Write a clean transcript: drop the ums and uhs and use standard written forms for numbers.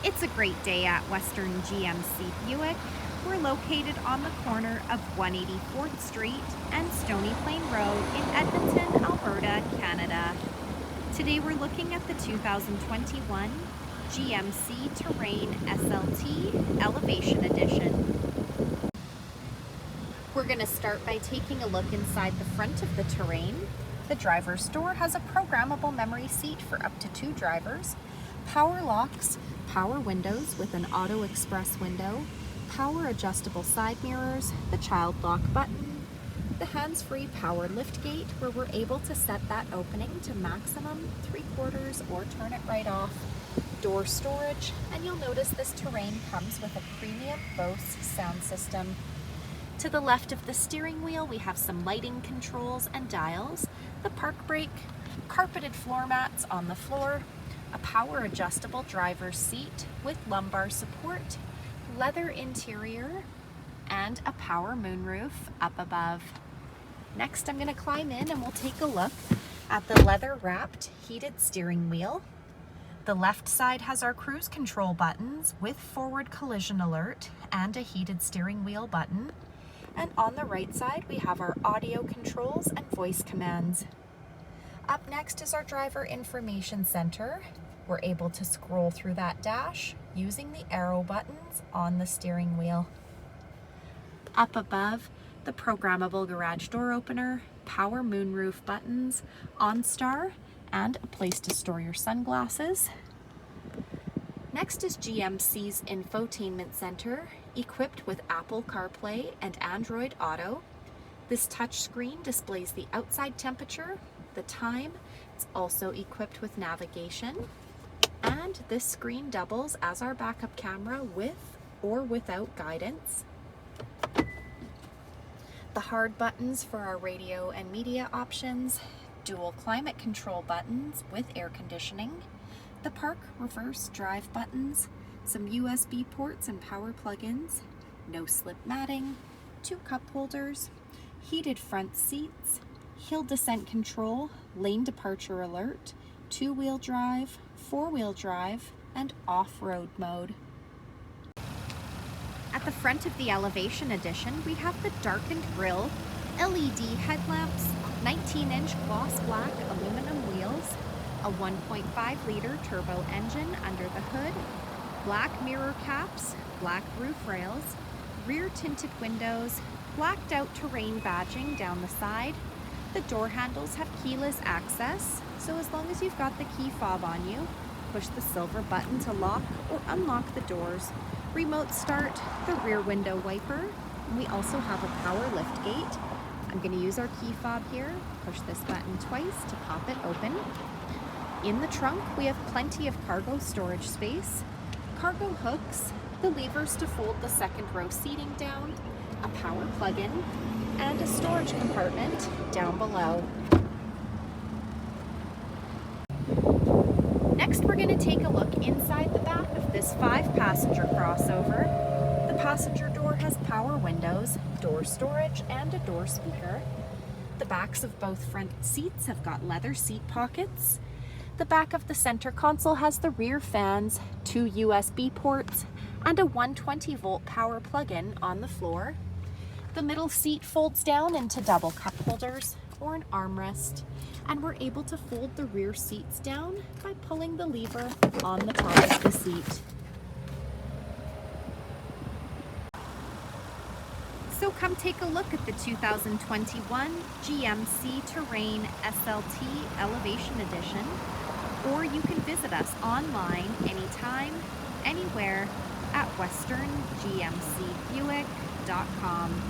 It's a great day at Western GMC Buick. We're located on the corner of 184th Street and Stony Plain Road in Edmonton, Alberta, Canada. Today we're looking at the 2021 GMC Terrain SLT Elevation Edition. We're going to start by taking a look inside the front of the Terrain. The driver's door has a programmable memory seat for up to 2 drivers, power locks, power windows with an auto express window, power adjustable side mirrors, the child lock button, the hands-free power liftgate where we're able to set that opening to maximum 3/4 or turn it right off, door storage, and you'll notice this Terrain comes with a premium Bose sound system. To the left of the steering wheel, we have some lighting controls and dials, the park brake, carpeted floor mats on the floor, a power adjustable driver's seat with lumbar support, leather interior, and a power moonroof up above. Next, I'm going to climb in and we'll take a look at the leather-wrapped heated steering wheel. The left side has our cruise control buttons with forward collision alert and a heated steering wheel button. And on the right side, we have our audio controls and voice commands. Up next is our driver information center. We're able to scroll through that dash using the arrow buttons on the steering wheel. Up above, the programmable garage door opener, power moonroof buttons, OnStar, and a place to store your sunglasses. Next is GMC's infotainment center, equipped with Apple CarPlay and Android Auto. This touchscreen displays the outside temperature, the time. It's also equipped with navigation. And this screen doubles as our backup camera with or without guidance. The hard buttons for our radio and media options, dual climate control buttons with air conditioning, the park reverse drive buttons, some USB ports and power plug-ins, no slip matting, 2 cup holders, heated front seats, hill descent control, lane departure alert, 2-wheel drive, 4-wheel drive, and off-road mode. At the front of the Elevation Edition, we have the darkened grille, LED headlamps, 19-inch gloss black aluminum wheels, a 1.5-liter turbo engine under the hood, black mirror caps, black roof rails, rear tinted windows, blacked out Terrain badging down the side. The door handles have keyless access, so as long as you've got the key fob on you, push the silver button to lock or unlock the doors. Remote start the rear window wiper. And we also have a power lift gate. I'm going to use our key fob here, push this button twice to pop it open. In the trunk, we have plenty of cargo storage space, cargo hooks, the levers to fold the second row seating down, a power plug-in, and a storage compartment down below. Next, we're going to take a look inside the back of this 5-passenger crossover. The passenger door has power windows, door storage, and a door speaker. The backs of both front seats have got leather seat pockets. The back of the center console has the rear fans, 2 USB ports, and a 120-volt power plug-in on the floor. The middle seat folds down into double cup holders or an armrest, and we're able to fold the rear seats down by pulling the lever on the top of the seat. So come take a look at the 2021 GMC Terrain SLT Elevation Edition, or you can visit us online anytime, anywhere at westerngmcbuick.com.